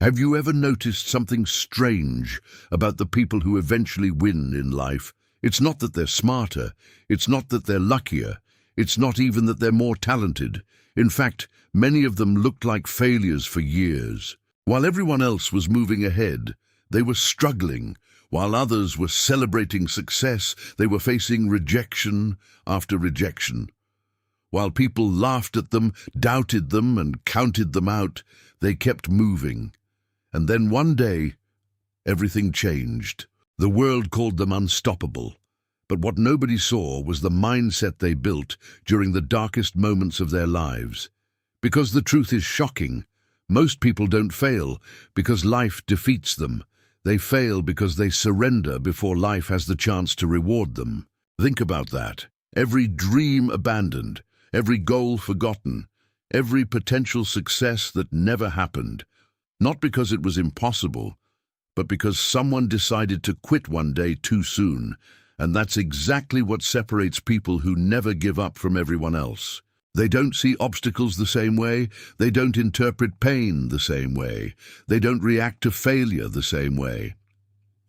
Have you ever noticed something strange about the people who eventually win in life? It's not that they're smarter, it's not that they're luckier, it's not even that they're more talented. In fact, many of them looked like failures for years. While everyone else was moving ahead, they were struggling. While others were celebrating success, they were facing rejection after rejection. While people laughed at them, doubted them, and counted them out, they kept moving. And then one day, everything changed. The world called them unstoppable. But what nobody saw was the mindset they built during the darkest moments of their lives. Because the truth is shocking. Most people don't fail because life defeats them. They fail because they surrender before life has the chance to reward them. Think about that. Every dream abandoned, every goal forgotten, every potential success that never happened. Not because it was impossible, but because someone decided to quit one day too soon. And that's exactly what separates people who never give up from everyone else. They don't see obstacles the same way. They don't interpret pain the same way. They don't react to failure the same way.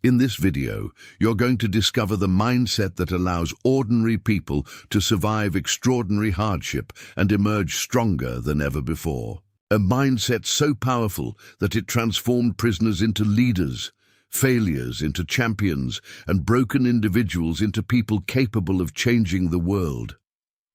In this video, you're going to discover the mindset that allows ordinary people to survive extraordinary hardship and emerge stronger than ever before. A mindset so powerful that it transformed prisoners into leaders, failures into champions, and broken individuals into people capable of changing the world.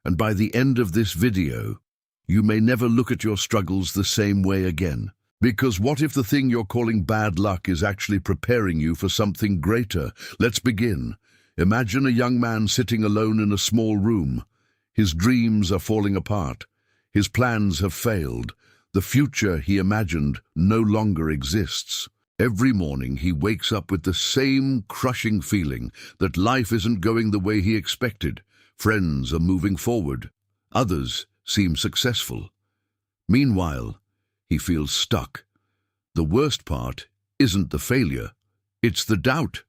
And by the end of this video, you may never look at your struggles the same way again. Because what if the thing you're calling bad luck is actually preparing you for something greater? Let's begin. Imagine a young man sitting alone in a small room. His dreams are falling apart. His plans have failed. The future he imagined no longer exists. Every morning he wakes up with the same crushing feeling that life isn't going the way he expected. Friends are moving forward. Others seem successful. Meanwhile, he feels stuck. The worst part isn't the failure, it's the doubt.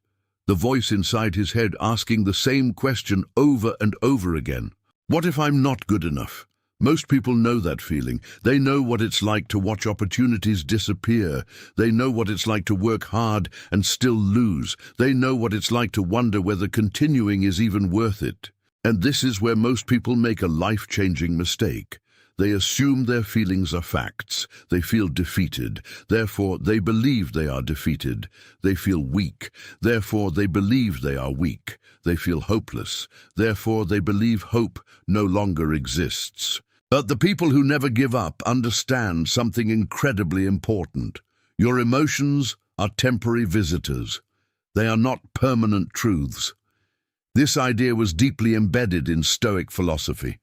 The voice inside his head asking the same question over and over again. What if I'm not good enough? Most people know that feeling. They know what it's like to watch opportunities disappear. They know what it's like to work hard and still lose. They know what it's like to wonder whether continuing is even worth it. And this is where most people make a life-changing mistake. They assume their feelings are facts. They feel defeated. Therefore, they believe they are defeated. They feel weak. Therefore, they believe they are weak. They feel hopeless. Therefore, they believe hope no longer exists. But the people who never give up understand something incredibly important. Your emotions are temporary visitors. They are not permanent truths. This idea was deeply embedded in Stoic philosophy.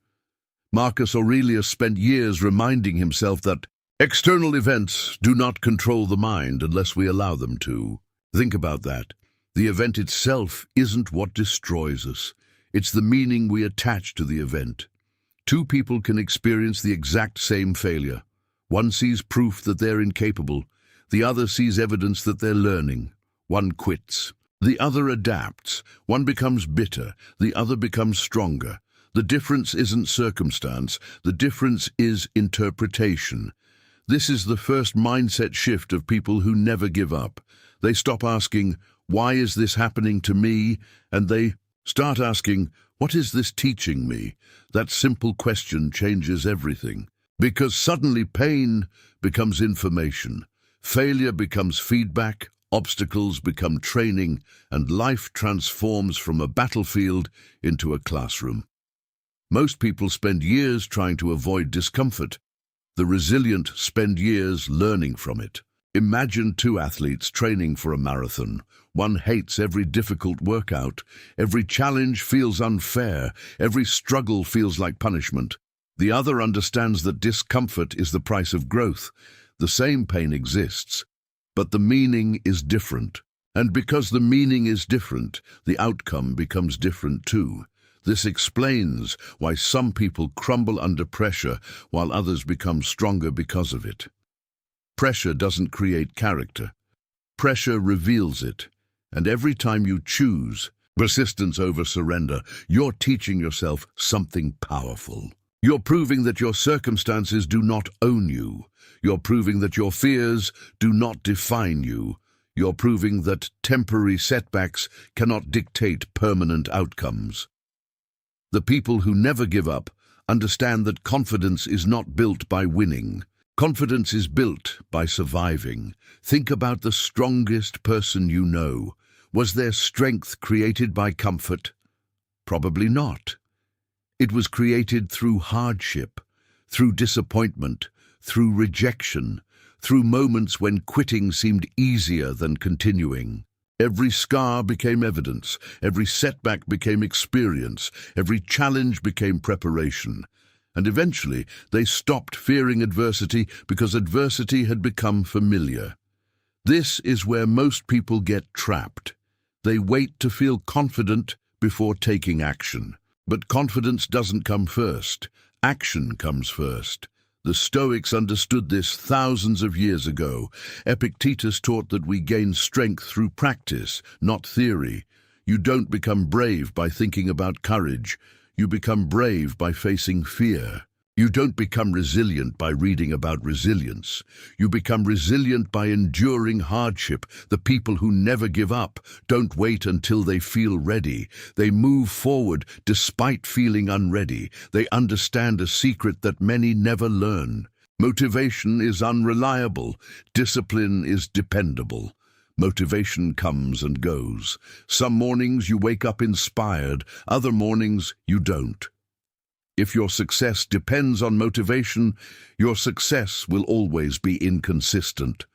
Marcus Aurelius spent years reminding himself that external events do not control the mind unless we allow them to. Think about that. The event itself isn't what destroys us. It's the meaning we attach to the event. Two people can experience the exact same failure. One sees proof that they're incapable. The other sees evidence that they're learning. One quits. The other adapts. One becomes bitter. The other becomes stronger. The difference isn't circumstance. The difference is interpretation. This is the first mindset shift of people who never give up. They stop asking, "Why is this happening to me?" And they start asking, "What is this teaching me?" That simple question changes everything. Because suddenly pain becomes information. Failure becomes feedback. Obstacles become training. And life transforms from a battlefield into a classroom. Most people spend years trying to avoid discomfort. The resilient spend years learning from it. Imagine two athletes training for a marathon. One hates every difficult workout. Every challenge feels unfair. Every struggle feels like punishment. The other understands that discomfort is the price of growth. The same pain exists, but the meaning is different. And because the meaning is different, the outcome becomes different too. This explains why some people crumble under pressure while others become stronger because of it. Pressure doesn't create character. Pressure reveals it. And every time you choose persistence over surrender, you're teaching yourself something powerful. You're proving that your circumstances do not own you. You're proving that your fears do not define you. You're proving that temporary setbacks cannot dictate permanent outcomes. The people who never give up understand that confidence is not built by winning. Confidence is built by surviving. Think about the strongest person you know. Was their strength created by comfort? Probably not. It was created through hardship, through disappointment, through rejection, through moments when quitting seemed easier than continuing. Every scar became evidence, every setback became experience, every challenge became preparation. And eventually, they stopped fearing adversity because adversity had become familiar. This is where most people get trapped. They wait to feel confident before taking action. But confidence doesn't come first. Action comes first. The Stoics understood this thousands of years ago. Epictetus taught that we gain strength through practice, not theory. You don't become brave by thinking about courage. You become brave by facing fear. You don't become resilient by reading about resilience. You become resilient by enduring hardship. The people who never give up don't wait until they feel ready. They move forward despite feeling unready. They understand a secret that many never learn. Motivation is unreliable. Discipline is dependable. Motivation comes and goes. Some mornings you wake up inspired, other mornings you don't. If your success depends on motivation, your success will always be inconsistent.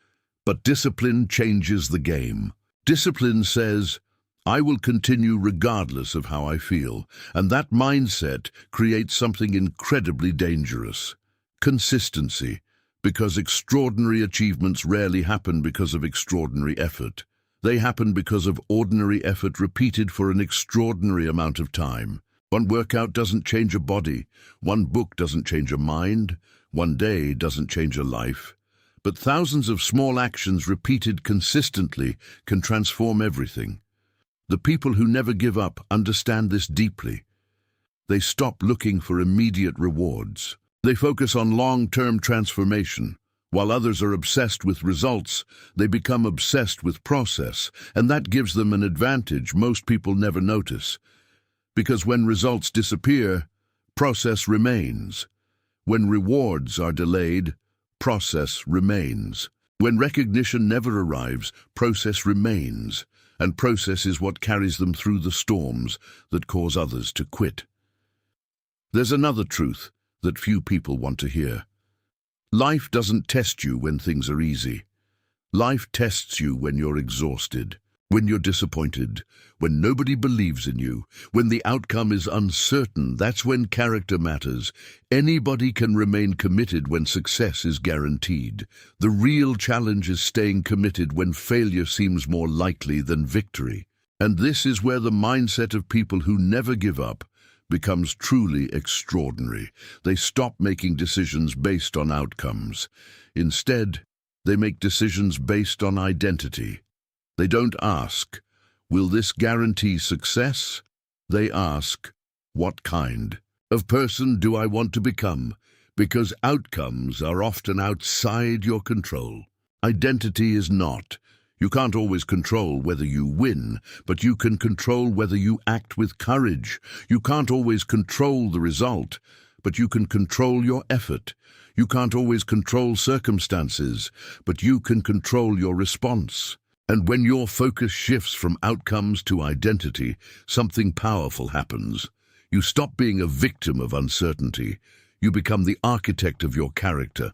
But discipline changes the game. Discipline says, I will continue regardless of how I feel, and that mindset creates something incredibly dangerous. Consistency, because extraordinary achievements rarely happen because of extraordinary effort. They happen because of ordinary effort repeated for an extraordinary amount of time. One workout doesn't change a body, one book doesn't change a mind, one day doesn't change a life. But thousands of small actions repeated consistently can transform everything. The people who never give up understand this deeply. They stop looking for immediate rewards. They focus on long-term transformation. While others are obsessed with results, they become obsessed with process, and that gives them an advantage most people never notice. Because when results disappear, process remains. When rewards are delayed, process remains. When recognition never arrives, process remains. And process is what carries them through the storms that cause others to quit. There's another truth that few people want to hear. Life doesn't test you when things are easy. Life tests you when you're exhausted. When you're disappointed, when nobody believes in you, when the outcome is uncertain, that's when character matters. Anybody can remain committed when success is guaranteed. The real challenge is staying committed when failure seems more likely than victory. And this is where the mindset of people who never give up becomes truly extraordinary. They stop making decisions based on outcomes. Instead, they make decisions based on identity. They don't ask, will this guarantee success? They ask, what kind of person do I want to become? Because outcomes are often outside your control. Identity is not. You can't always control whether you win, but you can control whether you act with courage. You can't always control the result, but you can control your effort. You can't always control circumstances, but you can control your response. And when your focus shifts from outcomes to identity, something powerful happens. You stop being a victim of uncertainty. You become the architect of your character.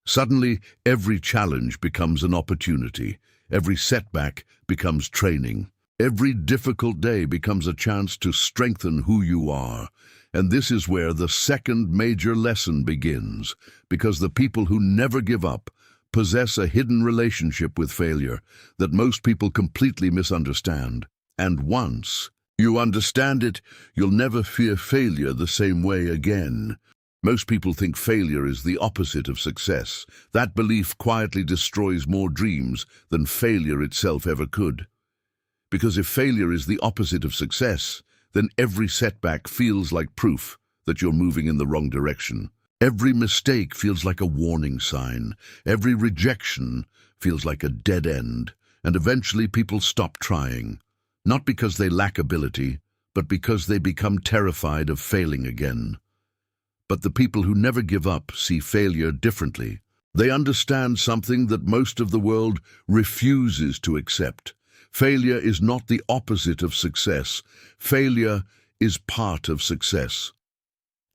Suddenly, every challenge becomes an opportunity. Every setback becomes training. Every difficult day becomes a chance to strengthen who you are. And this is where the second major lesson begins, because the people who never give up possess a hidden relationship with failure that most people completely misunderstand. And once you understand it, you'll never fear failure the same way again. Most people think failure is the opposite of success. That belief quietly destroys more dreams than failure itself ever could. Because if failure is the opposite of success, then every setback feels like proof that you're moving in the wrong direction. Every mistake feels like a warning sign. Every rejection feels like a dead end. And eventually people stop trying, not because they lack ability, but because they become terrified of failing again. But the people who never give up see failure differently. They understand something that most of the world refuses to accept. Failure is not the opposite of success. Failure is part of success.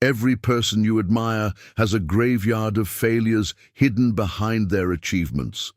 Every person you admire has a graveyard of failures hidden behind their achievements.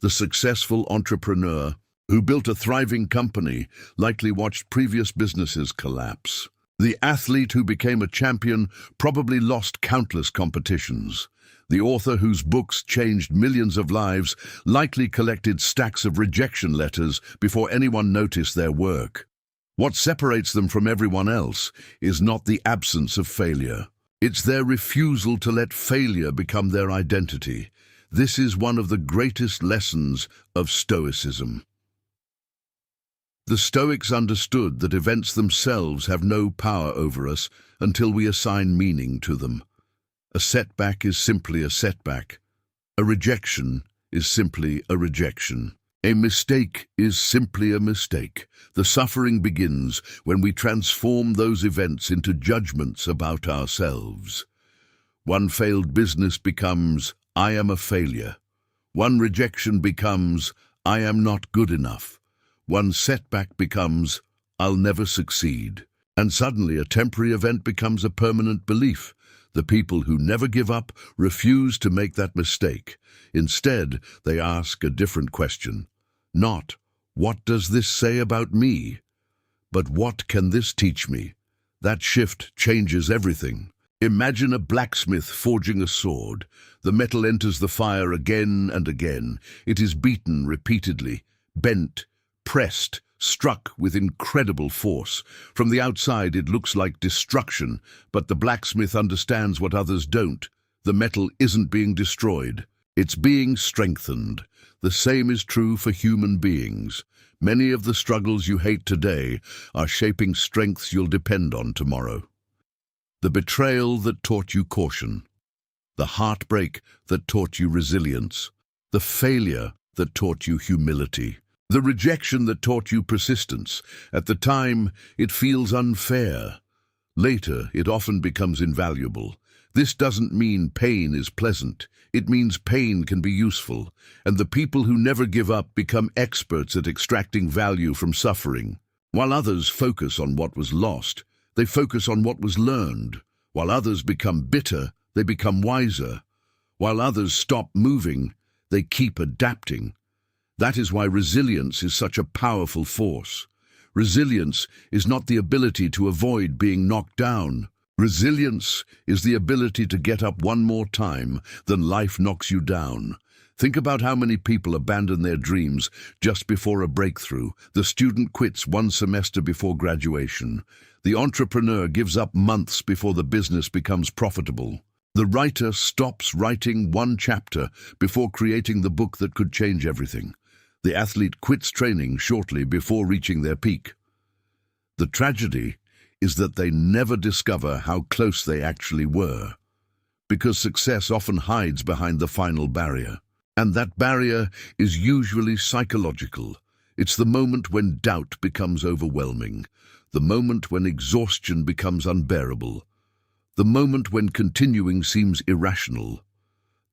The successful entrepreneur who built a thriving company likely watched previous businesses collapse. The athlete who became a champion probably lost countless competitions. The author whose books changed millions of lives likely collected stacks of rejection letters before anyone noticed their work. What separates them from everyone else is not the absence of failure. It's their refusal to let failure become their identity. This is one of the greatest lessons of Stoicism. The Stoics understood that events themselves have no power over us until we assign meaning to them. A setback is simply a setback. A rejection is simply a rejection. A mistake is simply a mistake. The suffering begins when we transform those events into judgments about ourselves. One failed business becomes, "I am a failure." One rejection becomes, "I am not good enough." One setback becomes, "I'll never succeed." And suddenly a temporary event becomes a permanent belief. The people who never give up refuse to make that mistake. Instead, they ask a different question. Not, "What does this say about me?" but "What can this teach me?" That shift changes everything. Imagine a blacksmith forging a sword. The metal enters the fire again and again. It is beaten repeatedly, bent, pressed, struck with incredible force. From the outside it looks like destruction, but the blacksmith understands what others don't. The metal isn't being destroyed. It's being strengthened. The same is true for human beings. Many of the struggles you hate today are shaping strengths you'll depend on tomorrow. The betrayal that taught you caution. The heartbreak that taught you resilience. The failure that taught you humility. The rejection that taught you persistence. At the time, it feels unfair. Later, it often becomes invaluable. This doesn't mean pain is pleasant. It means pain can be useful. And the people who never give up become experts at extracting value from suffering. While others focus on what was lost, they focus on what was learned. While others become bitter, they become wiser. While others stop moving, they keep adapting. That is why resilience is such a powerful force. Resilience is not the ability to avoid being knocked down. Resilience is the ability to get up one more time than life knocks you down. Think about how many people abandon their dreams just before a breakthrough. The student quits one semester before graduation. The entrepreneur gives up months before the business becomes profitable. The writer stops writing one chapter before creating the book that could change everything. The athlete quits training shortly before reaching their peak. The tragedy is that they never discover how close they actually were, because success often hides behind the final barrier. And that barrier is usually psychological. It's the moment when doubt becomes overwhelming, the moment when exhaustion becomes unbearable, the moment when continuing seems irrational.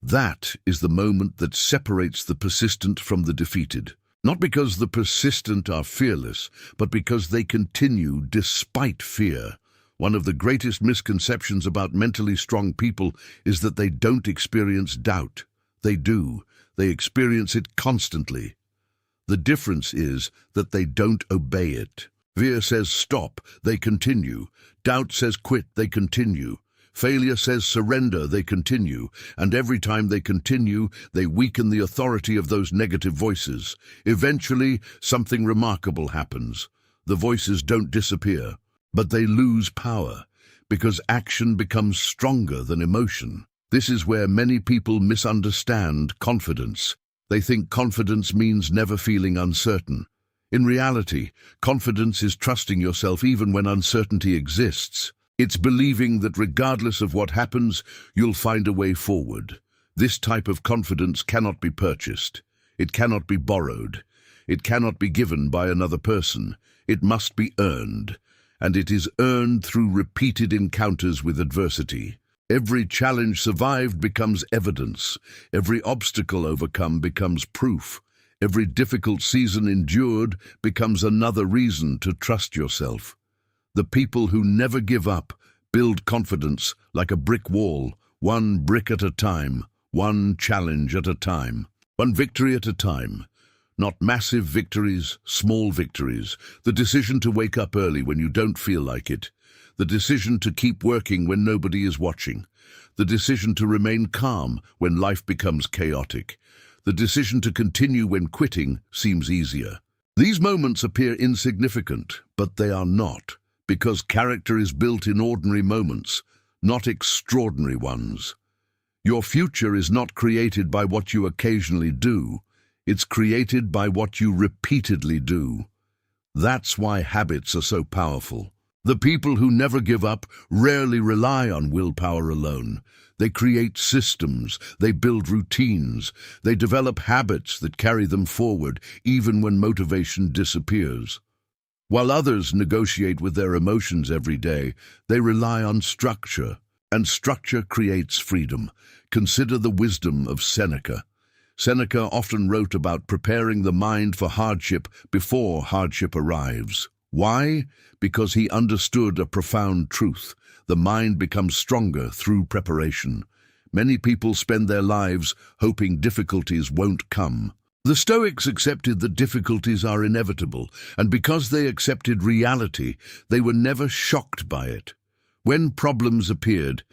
That is the moment that separates the persistent from the defeated. Not because the persistent are fearless, but because they continue despite fear. One of the greatest misconceptions about mentally strong people is that they don't experience doubt. They do. They experience it constantly. The difference is that they don't obey it. Fear says stop, they continue. Doubt says quit, they continue. Failure says surrender, they continue. And every time they continue, they weaken the authority of those negative voices. Eventually, something remarkable happens. The voices don't disappear, but they lose power, because action becomes stronger than emotion. This is where many people misunderstand confidence. They think confidence means never feeling uncertain. In reality, confidence is trusting yourself even when uncertainty exists. It's believing that regardless of what happens, you'll find a way forward. This type of confidence cannot be purchased. It cannot be borrowed. It cannot be given by another person. It must be earned. And it is earned through repeated encounters with adversity. Every challenge survived becomes evidence. Every obstacle overcome becomes proof. Every difficult season endured becomes another reason to trust yourself. The people who never give up build confidence like a brick wall, one brick at a time, one challenge at a time, one victory at a time. Not massive victories, small victories. The decision to wake up early when you don't feel like it. The decision to keep working when nobody is watching. The decision to remain calm when life becomes chaotic. The decision to continue when quitting seems easier. These moments appear insignificant, but they are not, because character is built in ordinary moments, not extraordinary ones. Your future is not created by what you occasionally do. It's created by what you repeatedly do. That's why habits are so powerful. The people who never give up rarely rely on willpower alone. They create systems, they build routines, they develop habits that carry them forward even when motivation disappears. While others negotiate with their emotions every day, they rely on structure, and structure creates freedom. Consider the wisdom of Seneca. Seneca often wrote about preparing the mind for hardship before hardship arrives. Why? Because he understood a profound truth. The mind becomes stronger through preparation. Many people spend their lives hoping difficulties won't come. The Stoics accepted that difficulties are inevitable, and because they accepted reality, they were never shocked by it. When problems appeared,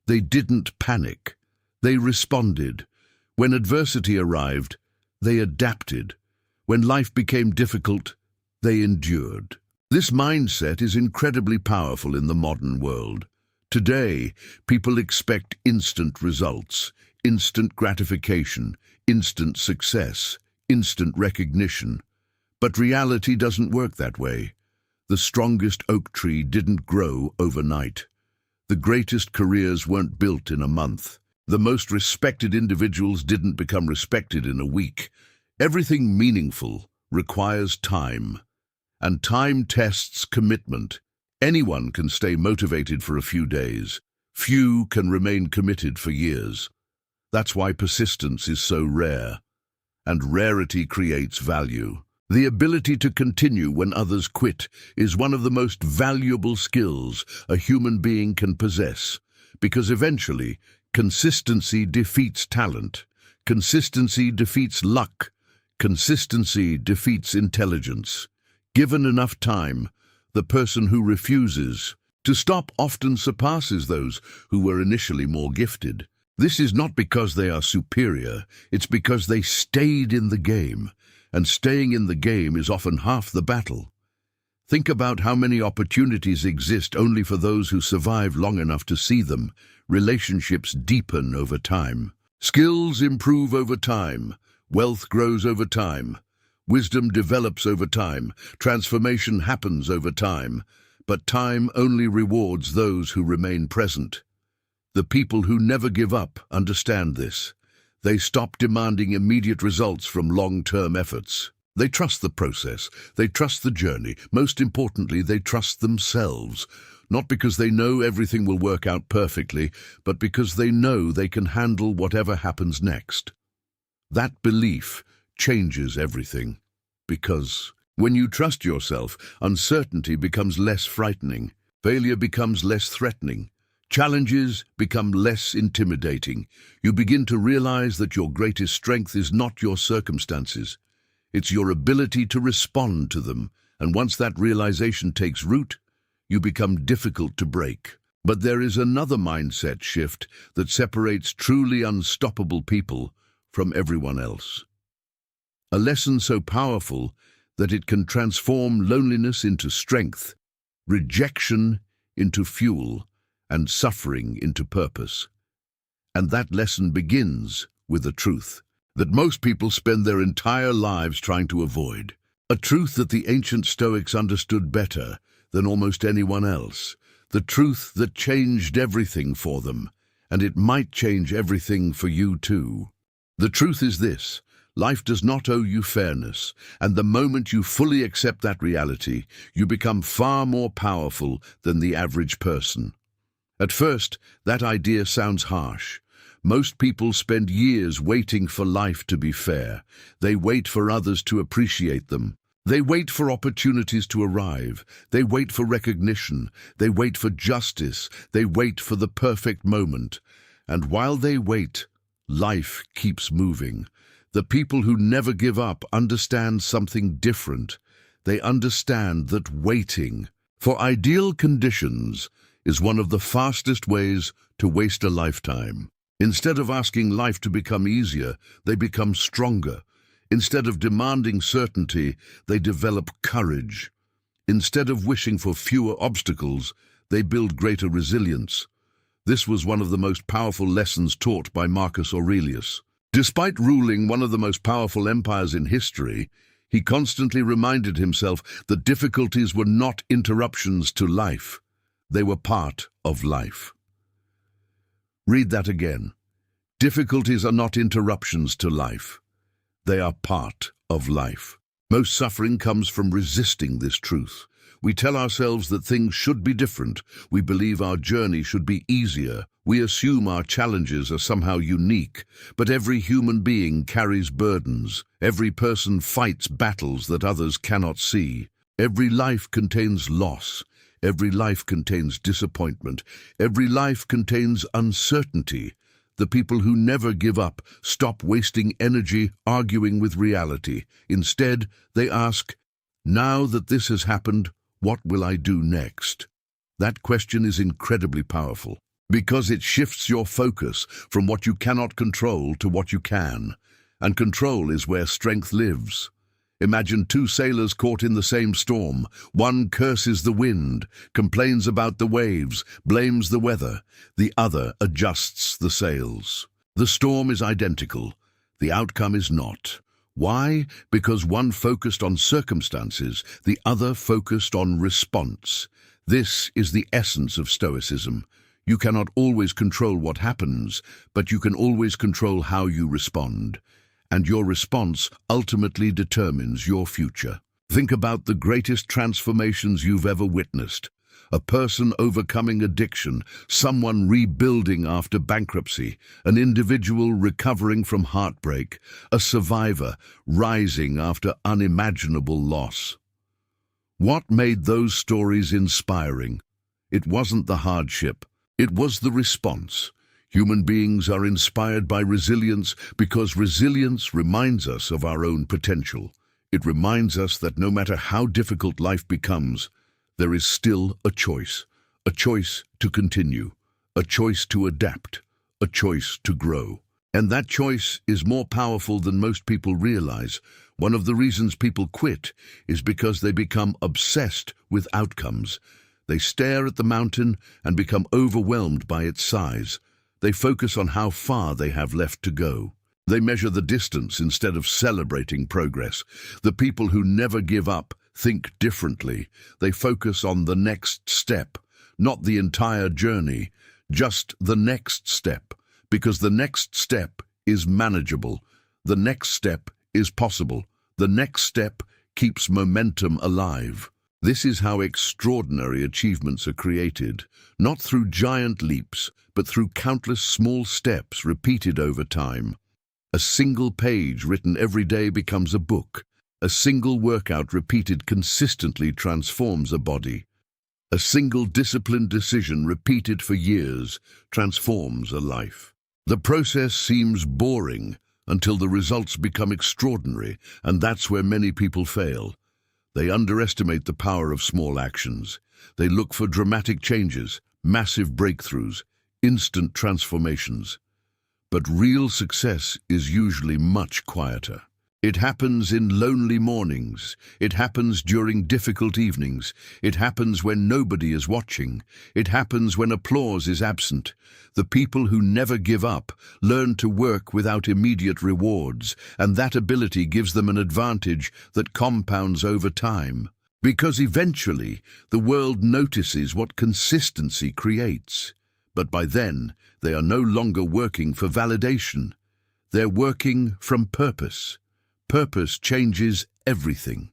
they didn't panic. They responded. When adversity arrived, they adapted. When life became difficult, they endured. This mindset is incredibly powerful in the modern world. Today, people expect instant results, instant gratification, instant success, instant recognition. But reality doesn't work that way. The strongest oak tree didn't grow overnight. The greatest careers weren't built in a month. The most respected individuals didn't become respected in a week. Everything meaningful requires time, and time tests commitment. Anyone can stay motivated for a few days. Few can remain committed for years. That's why persistence is so rare, and rarity creates value. The ability to continue when others quit is one of the most valuable skills a human being can possess, because eventually, consistency defeats talent. Consistency defeats luck. Consistency defeats intelligence. Given enough time, the person who refuses to stop often surpasses those who were initially more gifted. This is not because they are superior, it's because they stayed in the game, and staying in the game is often half the battle. Think about how many opportunities exist only for those who survive long enough to see them. Relationships deepen over time. Skills improve over time. Wealth grows over time. Wisdom develops over time. Transformation happens over time. But time only rewards those who remain present. The people who never give up understand this. They stop demanding immediate results from long-term efforts. They trust the process. They trust the journey. Most importantly, they trust themselves. Not because they know everything will work out perfectly, but because they know they can handle whatever happens next. That belief changes everything. Because when you trust yourself, uncertainty becomes less frightening. Failure becomes less threatening. Challenges become less intimidating. You begin to realize that your greatest strength is not your circumstances. It's your ability to respond to them. And once that realization takes root, you become difficult to break. But there is another mindset shift that separates truly unstoppable people from everyone else. A lesson so powerful that it can transform loneliness into strength, rejection into fuel, and suffering into purpose. And that lesson begins with a truth that most people spend their entire lives trying to avoid. A truth that the ancient Stoics understood better than almost anyone else. the truth that changed everything for them, and it might change everything for you too. The truth is this: life does not owe you fairness, and the moment you fully accept that reality, you become far more powerful than the average person. At first, that idea sounds harsh. Most people spend years waiting for life to be fair. They wait for others to appreciate them. They wait for opportunities to arrive. They wait for recognition. They wait for justice. They wait for the perfect moment. And while they wait, life keeps moving. The people who never give up understand something different. They understand that waiting for ideal conditions is one of the fastest ways to waste a lifetime. Instead of asking life to become easier, they become stronger. Instead of demanding certainty, they develop courage. Instead of wishing for fewer obstacles, they build greater resilience. This was one of the most powerful lessons taught by Marcus Aurelius. Despite ruling one of the most powerful empires in history, he constantly reminded himself that difficulties were not interruptions to life. They were part of life. Read that again. Difficulties are not interruptions to life. They are part of life. Most suffering comes from resisting this truth. We tell ourselves that things should be different. We believe our journey should be easier. We assume our challenges are somehow unique. But every human being carries burdens. Every person fights battles that others cannot see. Every life contains loss. Every life contains disappointment. Every life contains uncertainty. The people who never give up stop wasting energy arguing with reality. Instead, they ask, "Now that this has happened, what will I do next?" That question is incredibly powerful because it shifts your focus from what you cannot control to what you can. And control is where strength lives. Imagine two sailors caught in the same storm. One curses the wind, complains about the waves, blames the weather. The other adjusts the sails. The storm is identical. The outcome is not. Why? Because one focused on circumstances, the other focused on response. This is the essence of Stoicism. You cannot always control what happens, but you can always control how you respond. And your response ultimately determines your future. Think about the greatest transformations you've ever witnessed. A person overcoming addiction, someone rebuilding after bankruptcy, an individual recovering from heartbreak, a survivor rising after unimaginable loss. What made those stories inspiring? It wasn't the hardship, it was the response. Human beings are inspired by resilience because resilience reminds us of our own potential. It reminds us that no matter how difficult life becomes, there is still a choice to continue, a choice to adapt, a choice to grow. And that choice is more powerful than most people realize. One of the reasons people quit is because they become obsessed with outcomes. They stare at the mountain and become overwhelmed by its size. They focus on how far they have left to go. They measure the distance instead of celebrating progress. The people who never give up think differently. They focus on the next step, not the entire journey, just the next step, because the next step is manageable. The next step is possible. The next step keeps momentum alive. This is how extraordinary achievements are created, not through giant leaps, but through countless small steps repeated over time. A single page written every day becomes a book. A single workout repeated consistently transforms a body. A single disciplined decision repeated for years transforms a life. The process seems boring until the results become extraordinary, and that's where many people fail. They underestimate the power of small actions. They look for dramatic changes, massive breakthroughs, instant transformations. But real success is usually much quieter. It happens in lonely mornings. It happens during difficult evenings. It happens when nobody is watching. It happens when applause is absent. The people who never give up learn to work without immediate rewards, and that ability gives them an advantage that compounds over time. Because eventually the world notices what consistency creates. But by then, they are no longer working for validation. They're working from purpose. Purpose changes everything.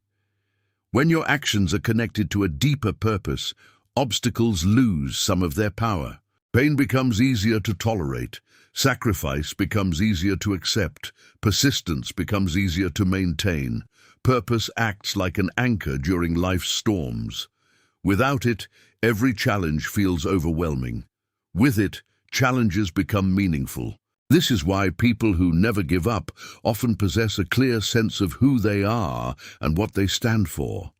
When your actions are connected to a deeper purpose, obstacles lose some of their power. Pain becomes easier to tolerate. Sacrifice becomes easier to accept. Persistence becomes easier to maintain. Purpose acts like an anchor during life's storms. Without it, every challenge feels overwhelming. With it, challenges become meaningful. This is why people who never give up often possess a clear sense of who they are and what they stand for.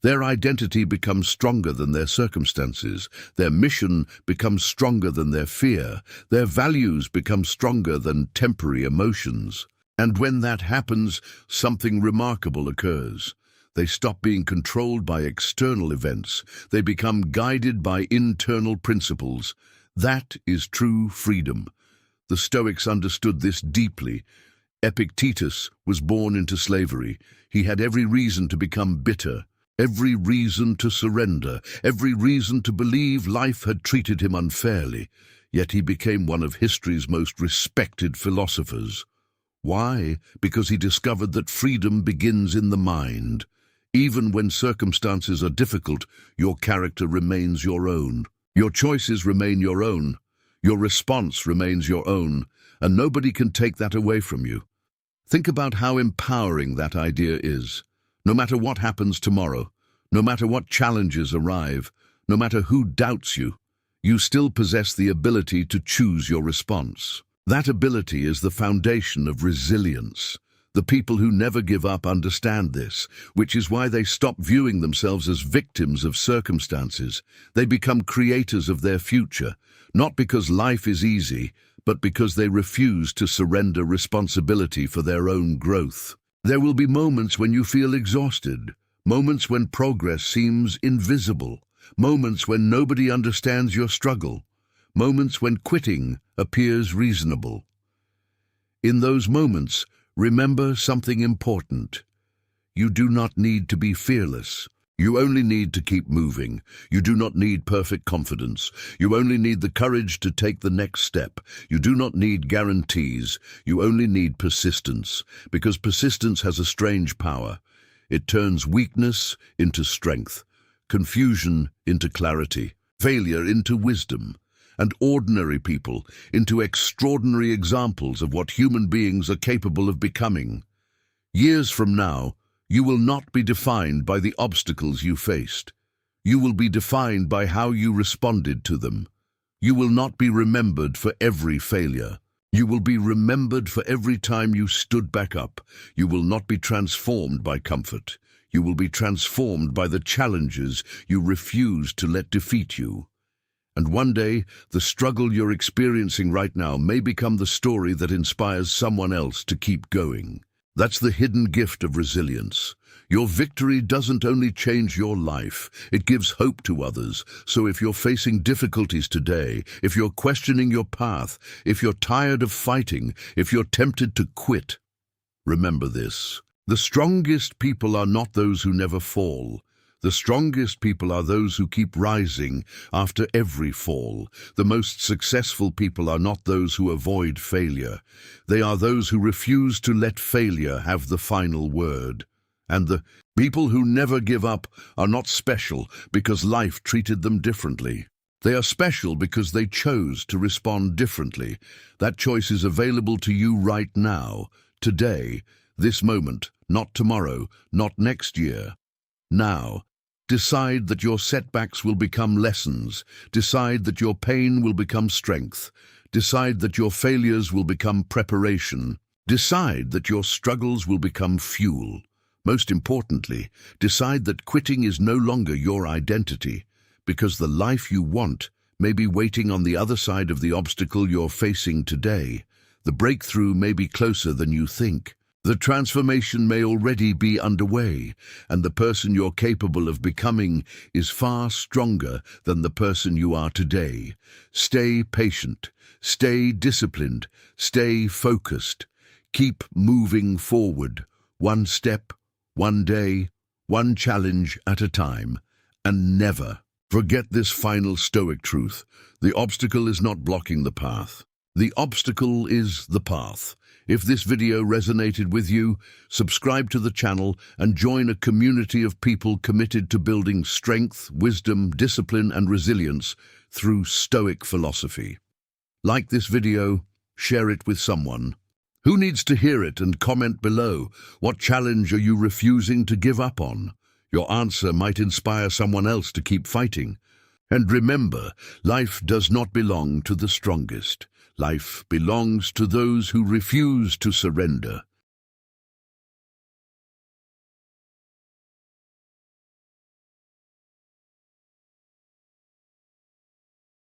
Their identity becomes stronger than their circumstances. Their mission becomes stronger than their fear. Their values become stronger than temporary emotions. And when that happens, something remarkable occurs. They stop being controlled by external events. They become guided by internal principles. That is true freedom. The Stoics understood this deeply. Epictetus was born into slavery. He had every reason to become bitter, every reason to surrender, every reason to believe life had treated him unfairly. Yet he became one of history's most respected philosophers. Why? Because he discovered that freedom begins in the mind. Even when circumstances are difficult, your character remains your own. Your choices remain your own. Your response remains your own, and nobody can take that away from you. Think about how empowering that idea is. No matter what happens tomorrow, no matter what challenges arrive, no matter who doubts you, you still possess the ability to choose your response. That ability is the foundation of resilience. The people who never give up understand this, which is why they stop viewing themselves as victims of circumstances. They become creators of their future, not because life is easy, but because they refuse to surrender responsibility for their own growth. There will be moments when you feel exhausted, moments when progress seems invisible, moments when nobody understands your struggle, moments when quitting appears reasonable. In those moments, remember something important. You do not need to be fearless. You only need to keep moving. You do not need perfect confidence. You only need the courage to take the next step. You do not need guarantees. You only need persistence, because persistence has a strange power. It turns weakness into strength, confusion into clarity, failure into wisdom, and ordinary people into extraordinary examples of what human beings are capable of becoming. Years from now, you will not be defined by the obstacles you faced. You will be defined by how you responded to them. You will not be remembered for every failure. You will be remembered for every time you stood back up. You will not be transformed by comfort. You will be transformed by the challenges you refused to let defeat you. And one day, the struggle you're experiencing right now may become the story that inspires someone else to keep going. That's the hidden gift of resilience. Your victory doesn't only change your life, it gives hope to others. So if you're facing difficulties today, if you're questioning your path, if you're tired of fighting, if you're tempted to quit, remember this. The strongest people are not those who never fall. The strongest people are those who keep rising after every fall. The most successful people are not those who avoid failure. They are those who refuse to let failure have the final word. And the people who never give up are not special because life treated them differently. They are special because they chose to respond differently. That choice is available to you right now, today, this moment, not tomorrow, not next year. Now, decide that your setbacks will become lessons. Decide that your pain will become strength. Decide that your failures will become preparation. Decide that your struggles will become fuel. Most importantly, decide that quitting is no longer your identity, because the life you want may be waiting on the other side of the obstacle you're facing today. The breakthrough may be closer than you think. The transformation may already be underway, and the person you're capable of becoming is far stronger than the person you are today. Stay patient, stay disciplined, stay focused. Keep moving forward, one step, one day, one challenge at a time, and never forget this final Stoic truth. The obstacle is not blocking the path. The obstacle is the path. If this video resonated with you, subscribe to the channel and join a community of people committed to building strength, wisdom, discipline, and resilience through Stoic philosophy. Like this video, share it with someone who needs to hear it, and comment below. What challenge are you refusing to give up on? Your answer might inspire someone else to keep fighting. And remember, life does not belong to the strongest. Life belongs to those who refuse to surrender.